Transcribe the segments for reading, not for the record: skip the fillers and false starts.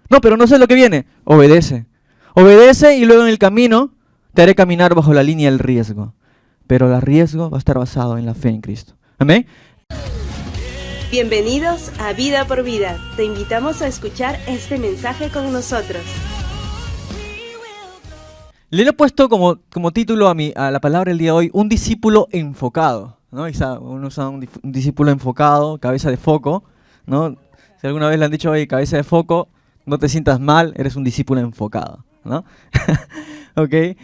No, pero no sé lo que viene. Obedece. Obedece y luego en el camino te haré caminar bajo la línea del riesgo. Pero el riesgo va a estar basado en la fe en Cristo. Amén. Bienvenidos a Vida por Vida. Te invitamos a escuchar este mensaje con nosotros. Le he puesto como título a la palabra del día de hoy, un discípulo enfocado, ¿no? Uno usa un discípulo enfocado, cabeza de foco, ¿no? Si alguna vez le han dicho, oye, cabeza de foco, no te sientas mal, eres un discípulo enfocado, ¿no? Ok.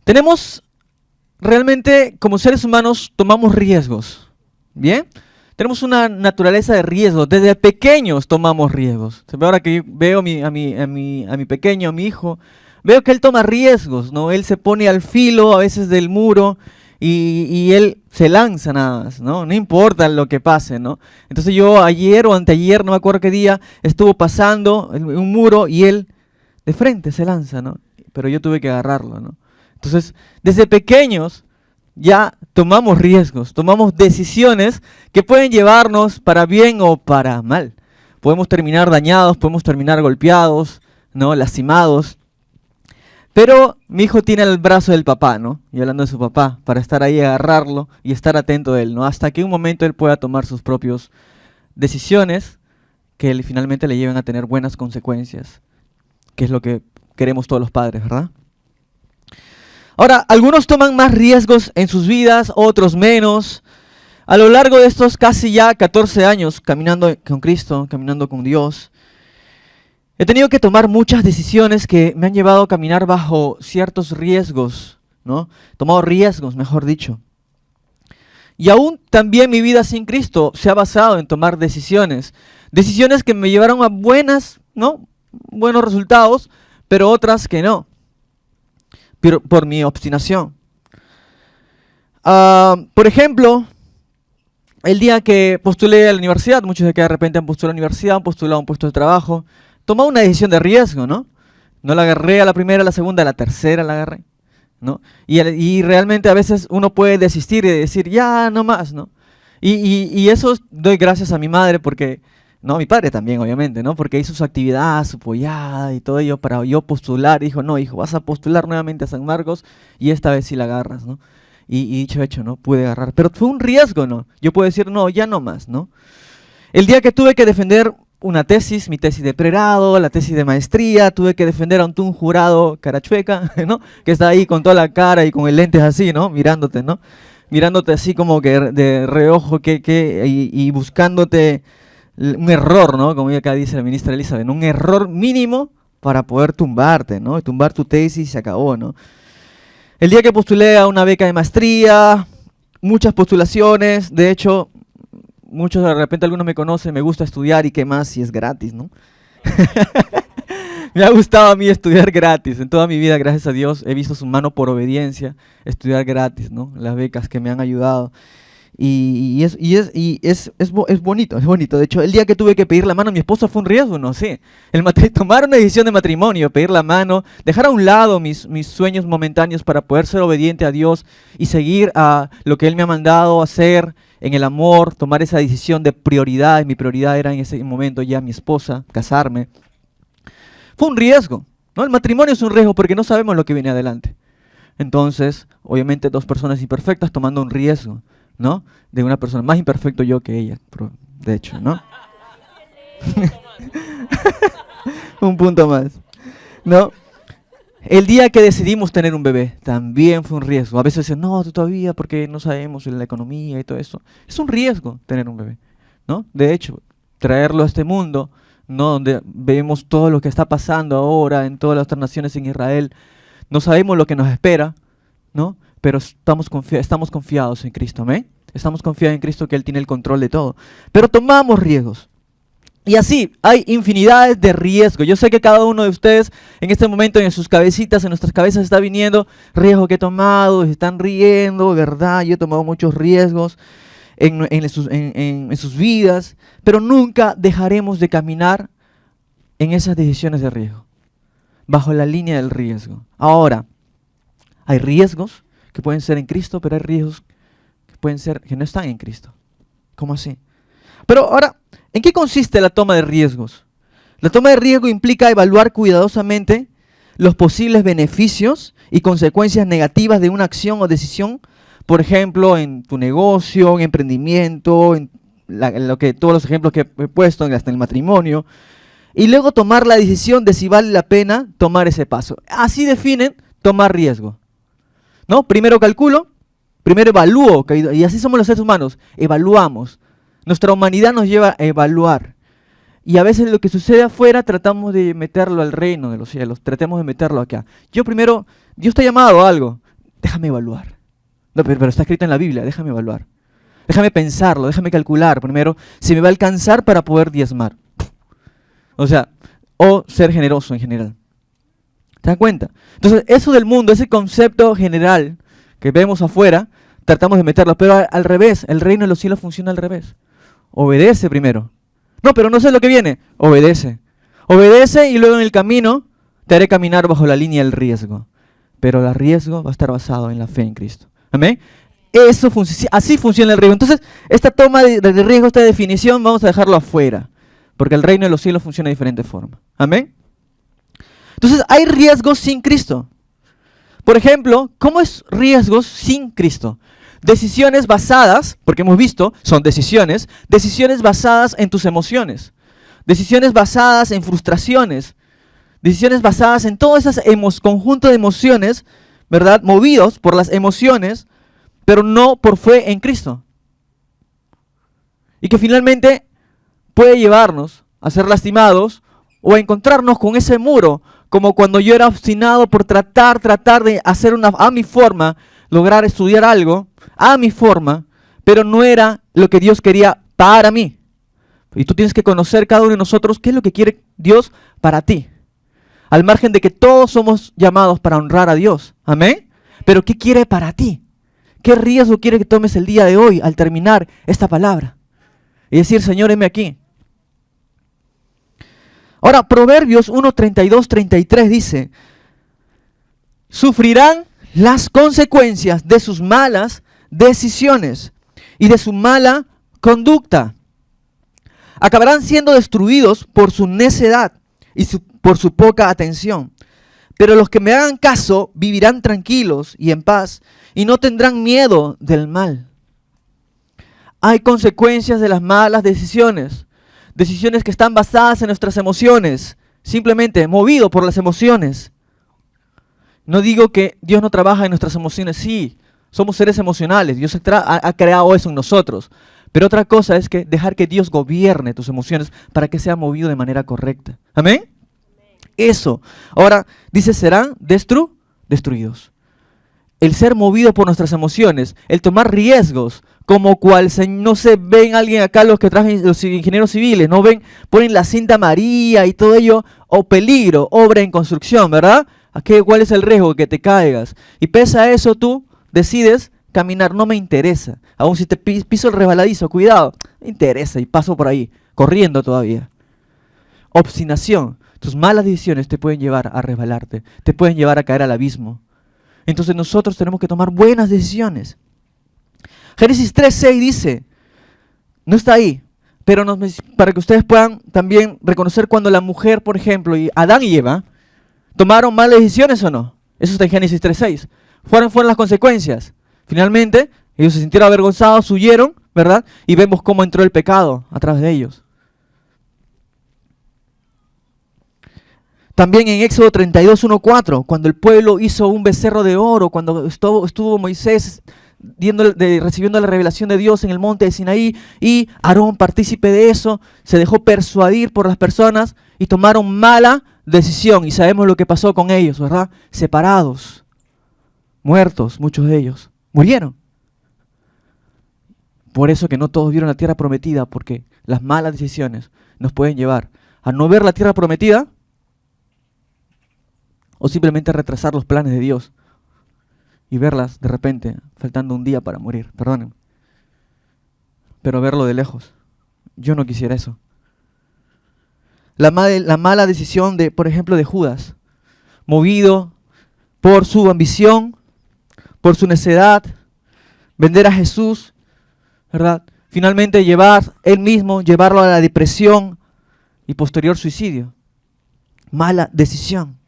Tenemos, realmente, como seres humanos, tomamos riesgos, ¿bien? Tenemos una naturaleza de riesgo, desde pequeños tomamos riesgos. Ahora que veo a mi pequeño, a mi hijo, veo que él toma riesgos, ¿no? Él se pone al filo a veces del muro y él se lanza nada más, ¿no? No importa lo que pase, ¿no? Entonces yo ayer o anteayer, no me acuerdo qué día, estuvo pasando un muro y él de frente se lanza, ¿no? Pero yo tuve que agarrarlo, ¿no? Entonces, desde pequeños ya tomamos riesgos, tomamos decisiones que pueden llevarnos para bien o para mal. Podemos terminar dañados, podemos terminar golpeados, ¿no? Lastimados. Pero mi hijo tiene el brazo del papá, ¿no? Y hablando de su papá, para estar ahí, agarrarlo y estar atento a él, ¿no? Hasta que un momento él pueda tomar sus propias decisiones que finalmente le lleven a tener buenas consecuencias, que es lo que queremos todos los padres, ¿verdad? Ahora, algunos toman más riesgos en sus vidas, otros menos. A lo largo de estos casi ya 14 años caminando con Cristo, caminando con Dios, he tenido que tomar muchas decisiones que me han llevado a caminar bajo ciertos riesgos, ¿no? Tomado riesgos, mejor dicho. Y aún también mi vida sin Cristo se ha basado en tomar decisiones. Decisiones que me llevaron a buenos resultados, pero otras que no. Por mi obstinación. Por ejemplo, el día que postulé a la universidad, muchos de que de repente han postulado a la universidad, han postulado a un puesto de trabajo, tomé una decisión de riesgo, ¿no? No la agarré a la primera, a la segunda, a la tercera la agarré, ¿no? Y realmente a veces uno puede desistir y decir, ya, no más, ¿no? Y eso doy gracias a mi madre porque... No, mi padre también, obviamente, ¿no? Porque hizo su actividad, su pollada y todo ello para yo postular. Dijo, no, hijo, vas a postular nuevamente a San Marcos y esta vez sí la agarras, ¿no? Y dicho hecho, ¿no? Pude agarrar. Pero fue un riesgo, ¿no? Yo puedo decir, no, ya no más, ¿no? El día que tuve que defender una tesis, mi tesis de pregrado, la tesis de maestría, tuve que defender ante un jurado carachueca, ¿no? Que está ahí con toda la cara y con el lentes así, ¿no? Mirándote, ¿no? Mirándote así como que de reojo y buscándote... un error, ¿no? Como acá dice la ministra Elizabeth, ¿no? Un error mínimo para poder tumbarte, ¿no? Tumbar tu tesis y se acabó, ¿no? El día que postulé a una beca de maestría, muchas postulaciones, de hecho, muchos de repente algunos me conocen, me gusta estudiar y qué más si es gratis, ¿no? Me ha gustado a mí estudiar gratis, en toda mi vida, gracias a Dios, he visto su mano por obediencia, estudiar gratis, ¿no? Las becas que me han ayudado. Y es bonito, es bonito. De hecho, el día que tuve que pedir la mano a mi esposa fue un riesgo, no sé. Tomar una decisión de matrimonio, pedir la mano, dejar a un lado mis sueños momentáneos para poder ser obediente a Dios y seguir a lo que Él me ha mandado hacer en el amor, tomar esa decisión de prioridad. Mi prioridad era en ese momento ya mi esposa, casarme. Fue un riesgo, ¿no? El matrimonio es un riesgo porque no sabemos lo que viene adelante. Entonces, obviamente, dos personas imperfectas tomando un riesgo, ¿no? De una persona más imperfecto yo que ella, de hecho, ¿no? Un punto más, ¿no? El día que decidimos tener un bebé, también fue un riesgo. A veces dicen, no, tú todavía, porque no sabemos la economía y todo eso. Es un riesgo tener un bebé, ¿no? De hecho, traerlo a este mundo, ¿no? Donde vemos todo lo que está pasando ahora en todas las otras naciones en Israel, no sabemos lo que nos espera, ¿no? Pero estamos confiados en Cristo, ¿amén? Estamos confiados en Cristo que Él tiene el control de todo. Pero tomamos riesgos. Y así, hay infinidades de riesgos. Yo sé que cada uno de ustedes en este momento en sus cabecitas, en nuestras cabezas está viniendo riesgo que he tomado, se están riendo, ¿verdad? Yo he tomado muchos riesgos en sus vidas, pero nunca dejaremos de caminar en esas decisiones de riesgo, bajo la línea del riesgo. Ahora, hay riesgos que pueden ser en Cristo, pero hay riesgos que pueden ser que no están en Cristo. ¿Cómo así? Pero ahora, ¿en qué consiste la toma de riesgos? La toma de riesgo implica evaluar cuidadosamente los posibles beneficios y consecuencias negativas de una acción o decisión, por ejemplo, en tu negocio, en emprendimiento, todos los ejemplos que he puesto, hasta en el matrimonio, y luego tomar la decisión de si vale la pena tomar ese paso. Así definen tomar riesgo, ¿no? Primero calculo, primero evalúo, y así somos los seres humanos, evaluamos. Nuestra humanidad nos lleva a evaluar. Y a veces lo que sucede afuera tratamos de meterlo al reino de los cielos, tratemos de meterlo acá. Dios te ha llamado a algo, déjame evaluar. No, pero está escrito en la Biblia, déjame evaluar. Déjame pensarlo, déjame calcular primero si me va a alcanzar para poder diezmar. O sea, o ser generoso en general. ¿Te das cuenta? Entonces, eso del mundo, ese concepto general que vemos afuera, tratamos de meterlo, pero al revés, el reino de los cielos funciona al revés. Obedece primero. No, pero no sé lo que viene. Obedece. Obedece y luego en el camino te haré caminar bajo la línea del riesgo. Pero el riesgo va a estar basado en la fe en Cristo. ¿Amén? Así funciona el riesgo. Entonces, esta toma de riesgo, esta definición, vamos a dejarlo afuera. Porque el reino de los cielos funciona de diferente forma. ¿Amén? Entonces, hay riesgos sin Cristo. Por ejemplo, ¿cómo es riesgos sin Cristo? Decisiones basadas, porque hemos visto, son decisiones basadas en tus emociones. Decisiones basadas en frustraciones. Decisiones basadas en todo ese conjunto de emociones, ¿verdad? Movidos por las emociones, pero no por fe en Cristo. Y que finalmente puede llevarnos a ser lastimados o a encontrarnos con ese muro, como cuando yo era obstinado por tratar de hacer a mi forma, lograr estudiar algo, a mi forma, pero no era lo que Dios quería para mí. Y tú tienes que conocer cada uno de nosotros qué es lo que quiere Dios para ti. Al margen de que todos somos llamados para honrar a Dios. Amén. Pero ¿qué quiere para ti? ¿Qué riesgo quiere que tomes el día de hoy al terminar esta palabra? Y decir, Señor, heme aquí. Ahora, Proverbios 1, 32, 33 dice, sufrirán las consecuencias de sus malas decisiones y de su mala conducta. Acabarán siendo destruidos por su necedad y por su poca atención. Pero los que me hagan caso vivirán tranquilos y en paz y no tendrán miedo del mal. Hay consecuencias de las malas decisiones. Decisiones que están basadas en nuestras emociones, simplemente movido por las emociones. No digo que Dios no trabaja en nuestras emociones, sí, somos seres emocionales, Dios ha creado eso en nosotros. Pero otra cosa es que dejar que Dios gobierne tus emociones para que sea movido de manera correcta. ¿Amén? Eso. Ahora, dice, serán destruidos. El ser movido por nuestras emociones, el tomar riesgos, como cual no se ven alguien acá, los que trajen los ingenieros civiles, no ven, ponen la cinta amarilla y todo ello, o peligro, obra en construcción, ¿verdad? ¿Cuál es el riesgo? Que te caigas. Y pese a eso tú decides caminar, no me interesa. Aún si te piso el resbaladizo, cuidado, me interesa y paso por ahí, corriendo todavía. Obstinación. Tus malas decisiones te pueden llevar a resbalarte, te pueden llevar a caer al abismo. Entonces nosotros tenemos que tomar buenas decisiones. Génesis 3:6 dice, no está ahí, pero para que ustedes puedan también reconocer cuando la mujer, por ejemplo, y Adán y Eva, tomaron malas decisiones o no. Eso está en Génesis 3:6. Fueron las consecuencias. Finalmente, ellos se sintieron avergonzados, huyeron, ¿verdad? Y vemos cómo entró el pecado a través de ellos. También en Éxodo 32:1-4, cuando el pueblo hizo un becerro de oro, cuando estuvo Moisés recibiendo la revelación de Dios en el monte de Sinaí, y Aarón, partícipe de eso, se dejó persuadir por las personas y tomaron mala decisión. Y sabemos lo que pasó con ellos, ¿verdad? Separados, muertos, muchos de ellos, murieron. Por eso que no todos vieron la tierra prometida, porque las malas decisiones nos pueden llevar a no ver la tierra prometida, o simplemente retrasar los planes de Dios y verlas de repente, faltando un día para morir, perdonen. Pero verlo de lejos. Yo no quisiera eso. La mala decisión, por ejemplo, de Judas, movido por su ambición, por su necedad, vender a Jesús, ¿verdad? Finalmente llevarlo a la depresión y posterior suicidio. Mala decisión.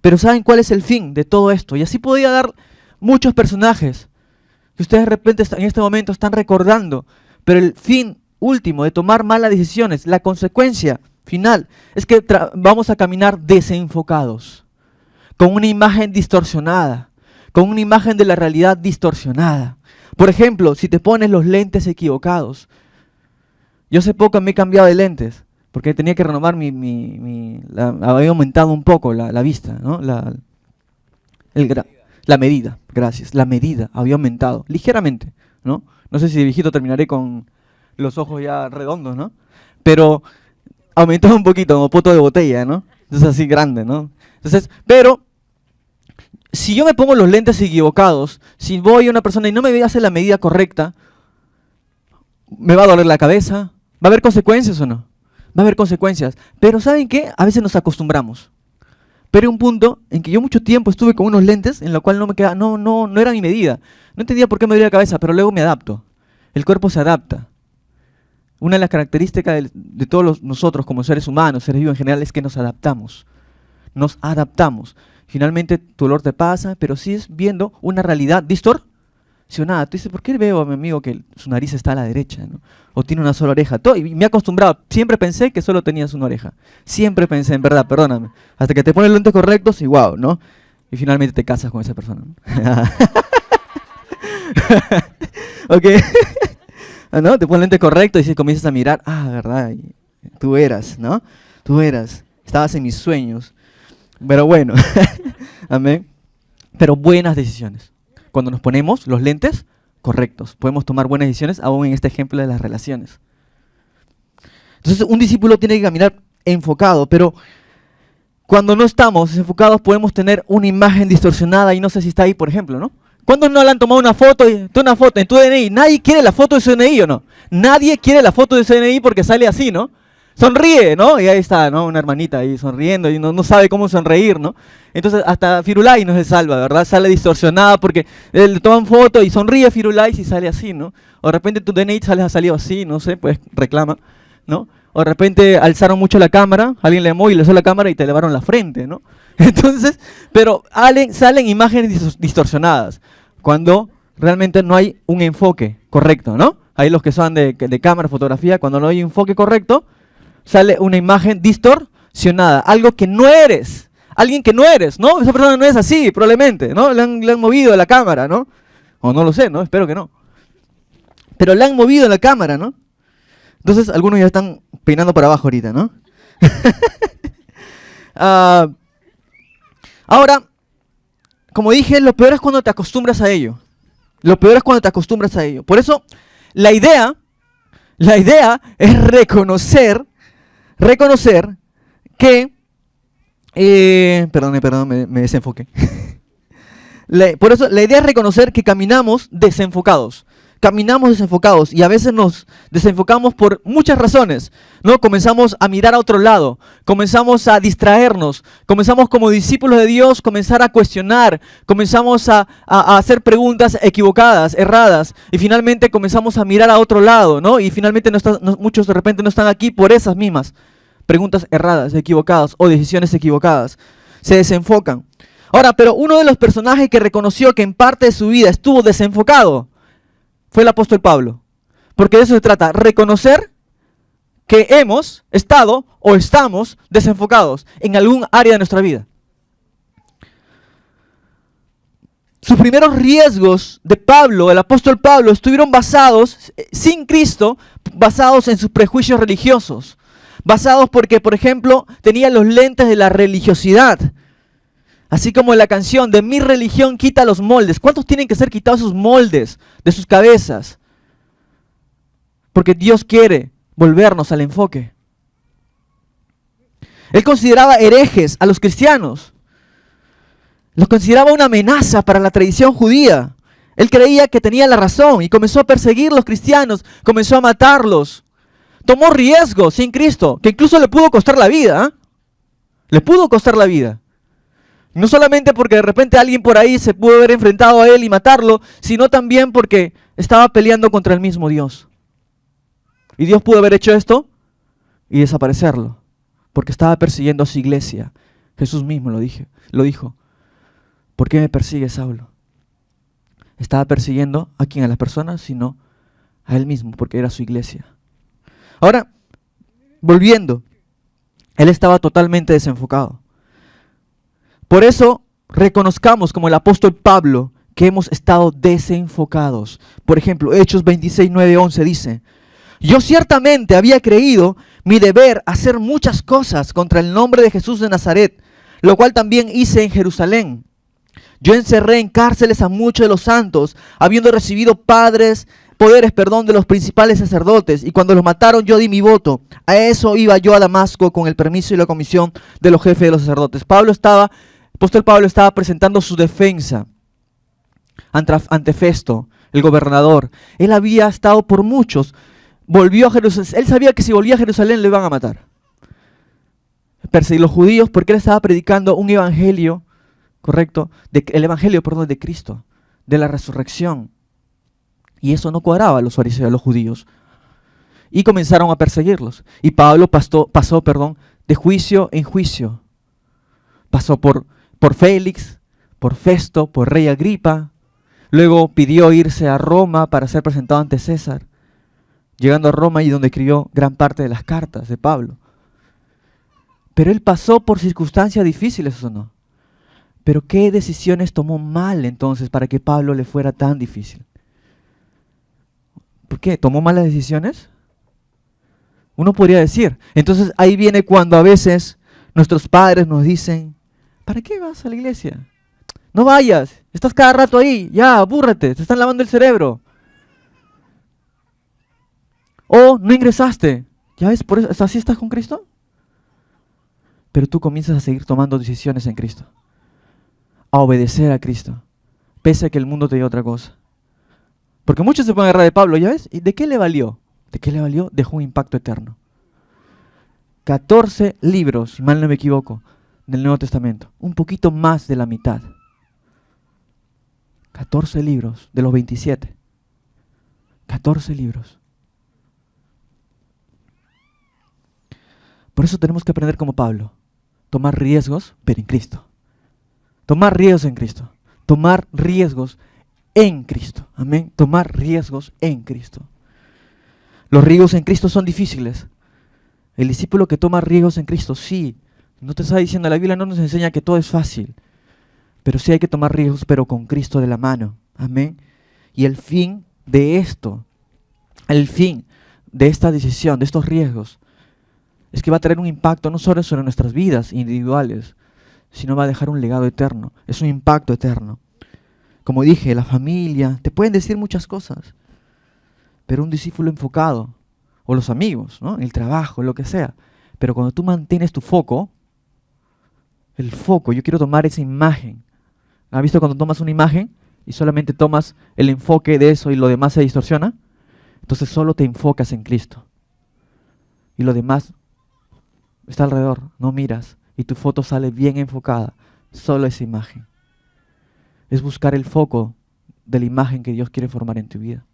Pero ¿saben cuál es el fin de todo esto? Y así podía dar muchos personajes que ustedes de repente en este momento están recordando, pero el fin último de tomar malas decisiones, la consecuencia final, es que vamos a caminar desenfocados, con una imagen distorsionada, con una imagen de la realidad distorsionada. Por ejemplo, si te pones los lentes equivocados. Yo hace poco me he cambiado de lentes, porque tenía que renovar había aumentado un poco la vista, ¿no? La medida, gracias. La medida había aumentado, ligeramente, ¿no? No sé si de viejito terminaré con los ojos ya redondos, ¿no? Pero aumentó un poquito, como poto de botella, ¿no? Entonces así grande, ¿no? Entonces, pero si yo me pongo los lentes equivocados, si voy a una persona y no me hace la medida correcta, me va a doler la cabeza. ¿Va a haber consecuencias o no? Va a haber consecuencias. Pero ¿saben qué? A veces nos acostumbramos. Pero hay un punto en que yo mucho tiempo estuve con unos lentes en lo cual no era mi medida. No entendía por qué me dolía la cabeza, pero luego me adapto. El cuerpo se adapta. Una de las características de todos nosotros como seres humanos, seres vivos en general, es que nos adaptamos. Nos adaptamos. Finalmente tu dolor te pasa, pero sigues viendo una realidad distorsionada. Tú dices, ¿por qué veo a mi amigo que su nariz está a la derecha, ¿no? O tiene una sola oreja? Y me he acostumbrado. Siempre pensé que solo tenías una oreja. Siempre pensé, en verdad, perdóname. Hasta que te pones los lentes correctos y wow, ¿no? Y finalmente te casas con esa persona, ¿no? ¿Ok? ¿No? Te pones lentes correctos y comienzas a mirar. Ah, verdad. Tú eras, ¿no? Tú eras. Estabas en mis sueños. Pero bueno. Amén. Pero buenas decisiones. Cuando nos ponemos los lentes correctos, podemos tomar buenas decisiones, aún en este ejemplo de las relaciones. Entonces, un discípulo tiene que caminar enfocado, pero cuando no estamos enfocados podemos tener una imagen distorsionada, y no sé si está ahí, por ejemplo, ¿no? ¿Cuántos no le han tomado una foto en tu DNI? Nadie quiere la foto de su DNI, ¿o no? Nadie quiere la foto de su DNI porque sale así, ¿no? Sonríe, ¿no? Y ahí está, ¿no? Una hermanita ahí sonriendo y no sabe cómo sonreír, ¿no? Entonces hasta Firulais no se salva, ¿verdad? Sale distorsionada porque le toman foto y sonríe Firulais y sale así, ¿no? O de repente tu DNI ha salido así, no sé, pues reclama, ¿no? O de repente alzaron mucho la cámara, alguien le llamó y le alzó la cámara y te elevaron la frente, ¿no? Entonces, pero salen imágenes distorsionadas cuando realmente no hay un enfoque correcto, ¿no? Hay los que son de cámara, fotografía, cuando no hay un enfoque correcto, sale una imagen distorsionada, algo que no eres, alguien que no eres, ¿no? Esa persona no es así, probablemente, ¿no? Le han movido la cámara, ¿no? O no lo sé, ¿no? Espero que no. Pero le han movido la cámara, ¿no? Entonces, algunos ya están peinando para abajo ahorita, ¿no? Ahora, como dije, lo peor es cuando te acostumbras a ello. Lo peor es cuando te acostumbras a ello. Por eso, la idea es reconocer que, perdón, me desenfoqué. Por eso la idea es reconocer que caminamos desenfocados. Y a veces nos desenfocamos por muchas razones, ¿no? Comenzamos a mirar a otro lado, comenzamos a distraernos, comenzamos como discípulos de Dios, comenzar a cuestionar, comenzamos a hacer preguntas equivocadas, erradas, y finalmente comenzamos a mirar a otro lado, ¿no? Y finalmente muchos de repente no están aquí por esas mismas preguntas erradas, equivocadas o decisiones equivocadas. Se desenfocan. Ahora, pero uno de los personajes que reconoció que en parte de su vida estuvo desenfocado fue el apóstol Pablo. Porque de eso se trata, reconocer que hemos estado o estamos desenfocados en algún área de nuestra vida. Sus primeros riesgos de Pablo, el apóstol Pablo, estuvieron basados, sin Cristo, basados en sus prejuicios religiosos. Basados porque, por ejemplo, tenía los lentes de la religiosidad. Así como la canción de mi religión quita los moldes. ¿Cuántos tienen que ser quitados esos moldes de sus cabezas? Porque Dios quiere volvernos al enfoque. Él consideraba herejes a los cristianos. Los consideraba una amenaza para la tradición judía. Él creía que tenía la razón y comenzó a perseguir a los cristianos, comenzó a matarlos. Tomó riesgos sin Cristo, que incluso le pudo costar la vida. ¿Eh? Le pudo costar la vida. No solamente porque de repente alguien por ahí se pudo haber enfrentado a él y matarlo, sino también porque estaba peleando contra el mismo Dios. ¿Y Dios pudo haber hecho esto? y desaparecerlo, porque estaba persiguiendo a su iglesia. Jesús mismo lo dijo. ¿Por qué me persigue Saulo? Estaba persiguiendo a quién, a las personas, sino a él mismo, porque era su iglesia. Ahora, volviendo, él estaba totalmente desenfocado. Por eso, reconozcamos como el apóstol Pablo que hemos estado desenfocados. Por ejemplo, Hechos 26, 9, 11 dice: yo ciertamente había creído mi deber hacer muchas cosas contra el nombre de Jesús de Nazaret, lo cual también hice en Jerusalén. Yo encerré en cárceles a muchos de los santos, habiendo recibido poderes de los principales sacerdotes, y cuando los mataron yo di mi voto. A eso iba yo a Damasco con el permiso y la comisión de los jefes de los sacerdotes. Apóstol Pablo estaba presentando su defensa ante Festo, el gobernador. Él había estado por muchos, volvió a Jerusalén. Él sabía que si volvía a Jerusalén le iban a matar. Perseguir los judíos porque él estaba predicando un evangelio, correcto, el evangelio de Cristo, de la resurrección. Y eso no cuadraba a los fariseos, a los judíos. Y comenzaron a perseguirlos. Y Pablo pasó de juicio en juicio. Pasó por Félix, por Festo, por rey Agripa. Luego pidió irse a Roma para ser presentado ante César. Llegando a Roma, y donde escribió gran parte de las cartas de Pablo. Pero él pasó por circunstancias difíciles, ¿o no? Pero ¿qué decisiones tomó mal entonces para que Pablo le fuera tan difícil? ¿Por qué? ¿Tomó malas decisiones? Uno podría decir. Entonces ahí viene cuando a veces nuestros padres nos dicen: ¿para qué vas a la iglesia? No vayas, estás cada rato ahí, ya, abúrrate, te están lavando el cerebro. O no ingresaste, ¿ya ves? Por eso, ¿así estás con Cristo? Pero tú comienzas a seguir tomando decisiones en Cristo, a obedecer a Cristo, pese a que el mundo te diga otra cosa. Porque muchos se pueden agarrar de Pablo, ¿ya ves? ¿Y de qué le valió? ¿De qué le valió? Dejó un impacto eterno. 14 libros, si mal no me equivoco, del Nuevo Testamento. Un poquito más de la mitad. 14 libros de los 27. 14 libros. Por eso tenemos que aprender como Pablo. Tomar riesgos, pero en Cristo. Tomar riesgos en Cristo. Tomar riesgos en Cristo. Amén. Tomar riesgos en Cristo. Los riesgos en Cristo son difíciles. El discípulo que toma riesgos en Cristo, sí. No te está diciendo, la Biblia no nos enseña que todo es fácil. Pero sí hay que tomar riesgos, pero con Cristo de la mano. Amén. Y el fin de esto, el fin de esta decisión, de estos riesgos, es que va a tener un impacto no solo sobre nuestras vidas individuales, sino va a dejar un legado eterno. Es un impacto eterno. Como dije, la familia, te pueden decir muchas cosas, pero un discípulo enfocado, o los amigos, ¿no? El trabajo, lo que sea. Pero cuando tú mantienes tu foco, el foco, yo quiero tomar esa imagen. ¿Has visto cuando tomas una imagen y solamente tomas el enfoque de eso y lo demás se distorsiona? Entonces solo te enfocas en Cristo. Y lo demás está alrededor, no miras. Y tu foto sale bien enfocada, solo esa imagen. Es buscar el foco de la imagen que Dios quiere formar en tu vida.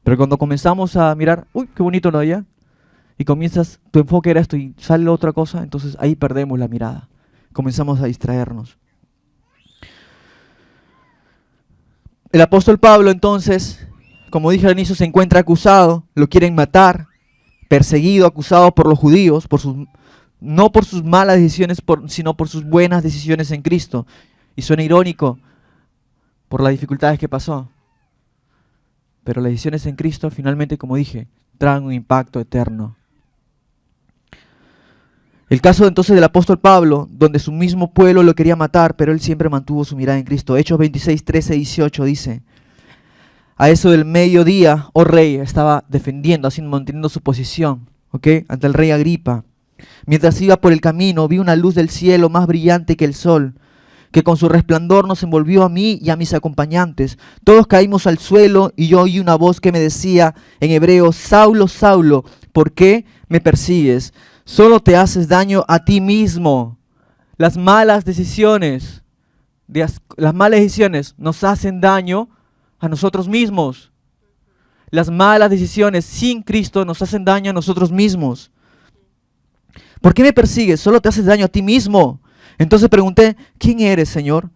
Pero cuando comenzamos a mirar, uy, qué bonito lo de allá, y comienzas, tu enfoque era esto y sale otra cosa, entonces ahí perdemos la mirada. Comenzamos a distraernos. El apóstol Pablo entonces, como dije al inicio, se encuentra acusado, lo quieren matar, perseguido, acusado por los judíos, no por sus malas decisiones, sino por sus buenas decisiones en Cristo. Y suena irónico por las dificultades que pasó. Pero las decisiones en Cristo, finalmente, como dije, traen un impacto eterno. El caso entonces del apóstol Pablo, donde su mismo pueblo lo quería matar, pero él siempre mantuvo su mirada en Cristo. Hechos 26, 13 y 18 dice: a eso del mediodía, oh rey, estaba defendiendo, así manteniendo su posición, ante el rey Agripa. Mientras iba por el camino, vi una luz del cielo más brillante que el sol, que con su resplandor nos envolvió a mí y a mis acompañantes. Todos caímos al suelo y yo oí una voz que me decía en hebreo: Saulo, Saulo, ¿por qué me persigues? Solo te haces daño a ti mismo. Las malas decisiones nos hacen daño a nosotros mismos. Las malas decisiones sin Cristo nos hacen daño a nosotros mismos. ¿Por qué me persigues? Solo te haces daño a ti mismo. Entonces pregunté, ¿quién eres, Señor?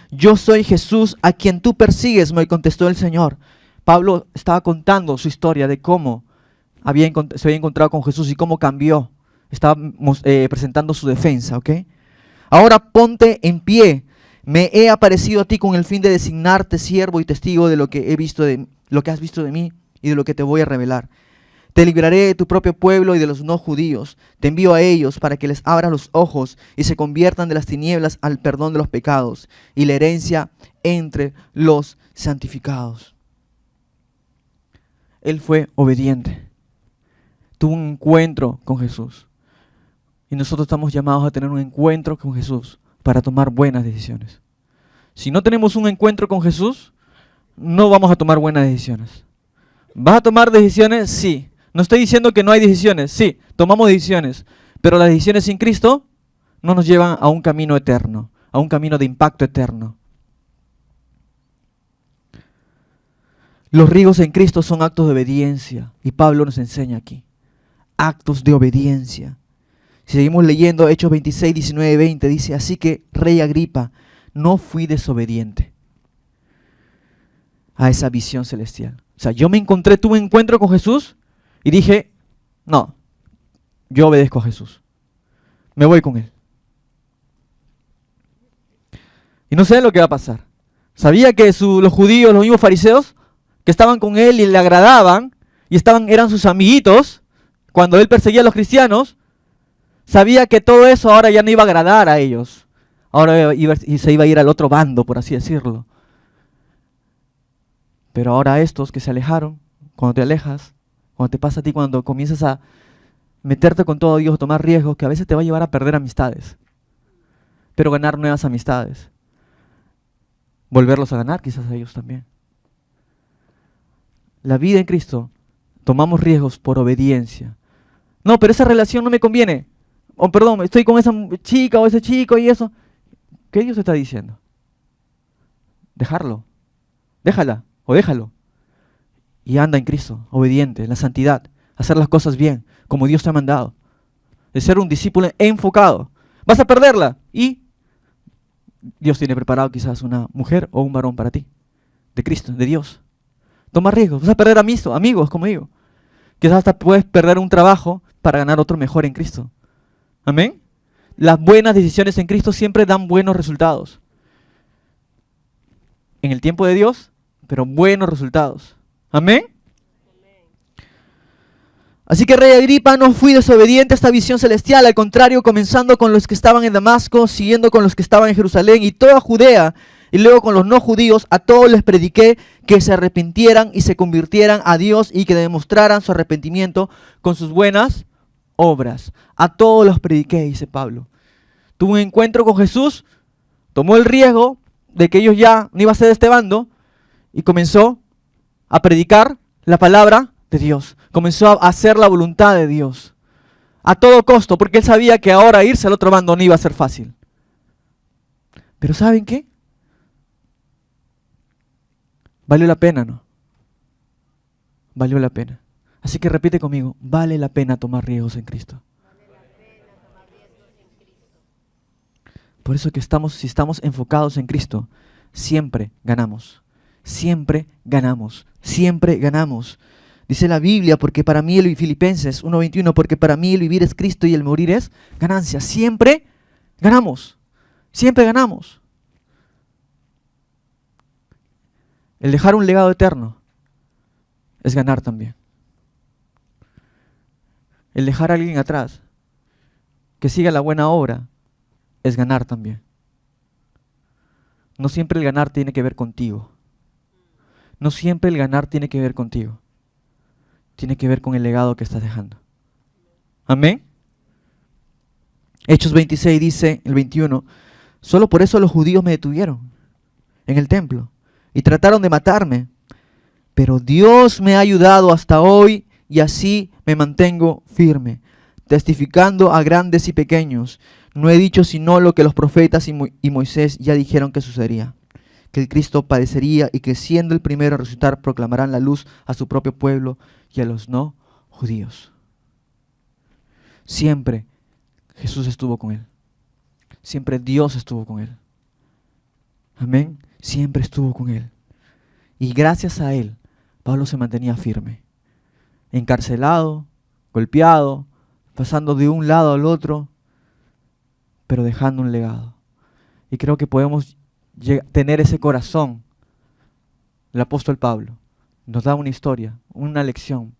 Yo soy Jesús a quien tú persigues, me contestó el Señor. Pablo estaba contando su historia de cómo se había encontrado con Jesús y cómo cambió. Estaba presentando su defensa, ¿ok? Ahora ponte en pie. Me he aparecido a ti con el fin de designarte siervo y testigo de lo que has visto de mí y de lo que te voy a revelar. Te libraré de tu propio pueblo y de los no judíos. Te envío a ellos para que les abras los ojos y se conviertan de las tinieblas al perdón de los pecados y la herencia entre los santificados. Él fue obediente. Tuvo un encuentro con Jesús. Y nosotros estamos llamados a tener un encuentro con Jesús para tomar buenas decisiones. Si no tenemos un encuentro con Jesús, no vamos a tomar buenas decisiones. ¿Vas a tomar decisiones? Sí. No estoy diciendo que no hay decisiones. Sí, tomamos decisiones. Pero las decisiones sin Cristo no nos llevan a un camino eterno, a un camino de impacto eterno. Los riesgos en Cristo son actos de obediencia. Y Pablo nos enseña aquí. Actos de obediencia. Si seguimos leyendo Hechos 26, 19, 20, dice, así que, Rey Agripa, no fui desobediente a esa visión celestial. O sea, tuve un encuentro con Jesús y dije, no, yo obedezco a Jesús. Me voy con Él. Y no sé lo que va a pasar. Sabía que los judíos, los mismos fariseos, que estaban con Él y le agradaban, y eran sus amiguitos, cuando Él perseguía a los cristianos, sabía que todo eso ahora ya no iba a agradar a ellos. Ahora se iba a ir al otro bando, por así decirlo. Pero ahora estos que se alejaron, cuando te alejas, cuando te pasa a ti, cuando comienzas a meterte con todo Dios, tomar riesgos, que a veces te va a llevar a perder amistades, pero ganar nuevas amistades. Volverlos a ganar quizás a ellos también. La vida en Cristo, tomamos riesgos por obediencia. No, pero esa relación no me conviene. Oh, perdón, estoy con esa chica o ese chico y eso. ¿Qué Dios está diciendo? Dejarlo. Déjala o déjalo. Y anda en Cristo, obediente, en la santidad. Hacer las cosas bien, como Dios te ha mandado. De ser un discípulo enfocado. Vas a perderla y Dios tiene preparado quizás una mujer o un varón para ti. De Cristo, de Dios. Toma riesgos. Vas a perder amigos, como digo. Quizás hasta puedes perder un trabajo para ganar otro mejor en Cristo. Amén. Las buenas decisiones en Cristo siempre dan buenos resultados. En el tiempo de Dios, pero buenos resultados. Amén. Así que, Rey Agripa, no fui desobediente a esta visión celestial. Al contrario, comenzando con los que estaban en Damasco, siguiendo con los que estaban en Jerusalén y toda Judea, y luego con los no judíos, a todos les prediqué que se arrepintieran y se convirtieran a Dios y que demostraran su arrepentimiento con sus buenas obras. A todos los prediqué, dice Pablo. Tuvo un encuentro con Jesús, tomó el riesgo de que ellos ya no iban a ser de este bando y comenzó a predicar la palabra de Dios. Comenzó a hacer la voluntad de Dios a todo costo, porque él sabía que ahora irse al otro bando no iba a ser fácil. Pero ¿saben qué? Valió la pena, ¿no? Valió la pena. Así que repite conmigo, vale la pena tomar riesgos en Cristo. Por eso que si estamos enfocados en Cristo, siempre ganamos. Siempre ganamos. Siempre ganamos. Dice la Biblia, porque para mí Filipenses 1:21, porque para mí el vivir es Cristo y el morir es ganancia. Siempre ganamos. Siempre ganamos. El dejar un legado eterno es ganar también. El dejar a alguien atrás que siga la buena obra es ganar también. No siempre el ganar tiene que ver contigo. No siempre el ganar tiene que ver contigo. Tiene que ver con el legado que estás dejando. Amén. Hechos 26 dice, el 21, solo por eso los judíos me detuvieron en el templo y trataron de matarme. Pero Dios me ha ayudado hasta hoy y así me mantengo firme, testificando a grandes y pequeños. No he dicho sino lo que los profetas y Moisés ya dijeron que sucedería, que el Cristo padecería y que siendo el primero en resucitar proclamarán la luz a su propio pueblo y a los no judíos. Siempre Jesús estuvo con él. Siempre Dios estuvo con él. Amén. Siempre estuvo con él. Y gracias a él, Pablo se mantenía firme. Encarcelado, golpeado, pasando de un lado al otro, pero dejando un legado. Y creo que podemos tener ese corazón. El apóstol Pablo nos da una historia, una lección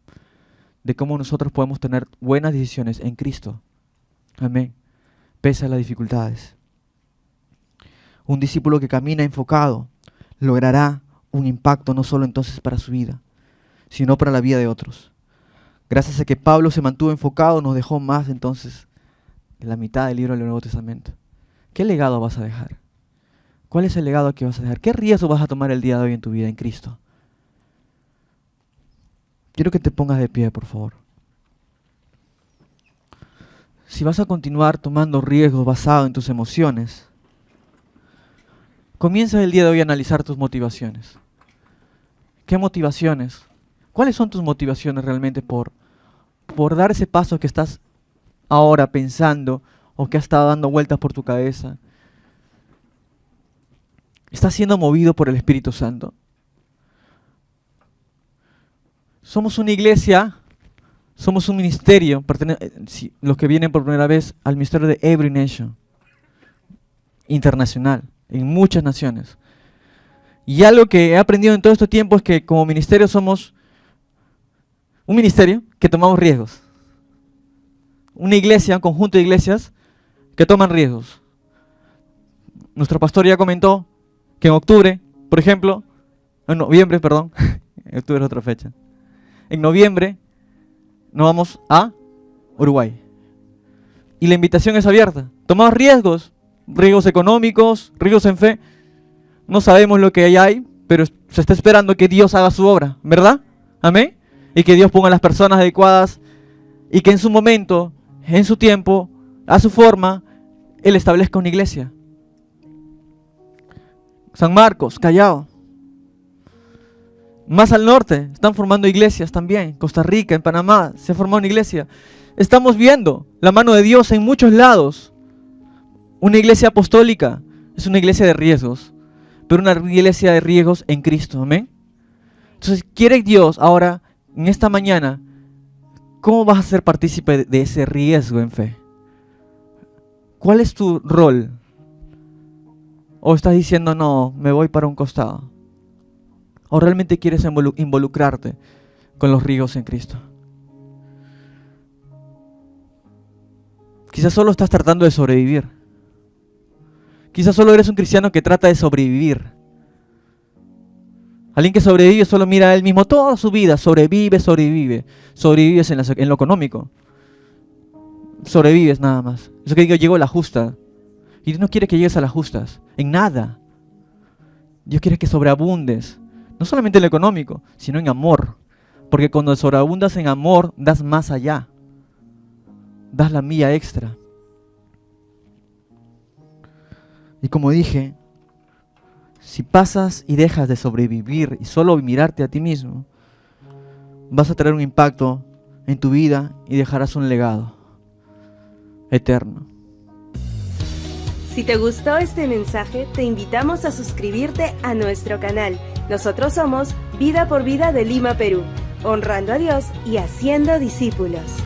de cómo nosotros podemos tener buenas decisiones en Cristo. Amén. Pese a las dificultades. Un discípulo que camina enfocado logrará un impacto no solo entonces para su vida, sino para la vida de otros. Gracias a que Pablo se mantuvo enfocado, nos dejó más entonces en la mitad del libro del Nuevo Testamento. ¿Qué legado vas a dejar? ¿Cuál es el legado que vas a dejar? ¿Qué riesgo vas a tomar el día de hoy en tu vida en Cristo? Quiero que te pongas de pie, por favor. Si vas a continuar tomando riesgos basados en tus emociones, comienza el día de hoy a analizar tus motivaciones. ¿Qué motivaciones? ¿Cuáles son tus motivaciones realmente por dar ese paso que estás ahora pensando o que has estado dando vueltas por tu cabeza? ¿Estás siendo movido por el Espíritu Santo? Somos una iglesia, somos un ministerio, los que vienen por primera vez al ministerio de Every Nation, internacional, en muchas naciones. Y algo que he aprendido en todo este tiempo es que como ministerio somos un ministerio que tomamos riesgos. Una iglesia, un conjunto de iglesias que toman riesgos. Nuestro pastor ya comentó que en octubre, por ejemplo, en noviembre, perdón, octubre es otra fecha. En noviembre nos vamos a Uruguay. Y la invitación es abierta. Tomamos riesgos económicos, riesgos en fe. No sabemos lo que hay, pero se está esperando que Dios haga su obra, ¿verdad? Amén. Y que Dios ponga las personas adecuadas y que en su momento, en su tiempo, a su forma, Él establezca una iglesia. San Marcos, Callao. Más al norte, están formando iglesias también. Costa Rica, en Panamá, se ha formado una iglesia. Estamos viendo la mano de Dios en muchos lados. Una iglesia apostólica es una iglesia de riesgos, pero una iglesia de riesgos en Cristo, amén. Entonces, quiere Dios ahora, en esta mañana, ¿cómo vas a ser partícipe de ese riesgo en fe? ¿Cuál es tu rol? ¿O estás diciendo, no, me voy para un costado? ¿O realmente quieres involucrarte con los riesgos en Cristo? Quizás solo estás tratando de sobrevivir. Quizás solo eres un cristiano que trata de sobrevivir. Alguien que sobrevive solo mira a él mismo toda su vida. Sobrevive. Sobrevives en lo económico. Sobrevives nada más. Eso que digo, llego a la justa. Y Dios no quiere que llegues a las justas. En nada. Dios quiere que sobreabundes. No solamente en lo económico, sino en amor. Porque cuando sobreabundas en amor, das más allá. Das la milla extra. Y como dije, si pasas y dejas de sobrevivir y solo mirarte a ti mismo, vas a tener un impacto en tu vida y dejarás un legado eterno. Si te gustó este mensaje, te invitamos a suscribirte a nuestro canal. Nosotros somos Vida por Vida de Lima, Perú, honrando a Dios y haciendo discípulos.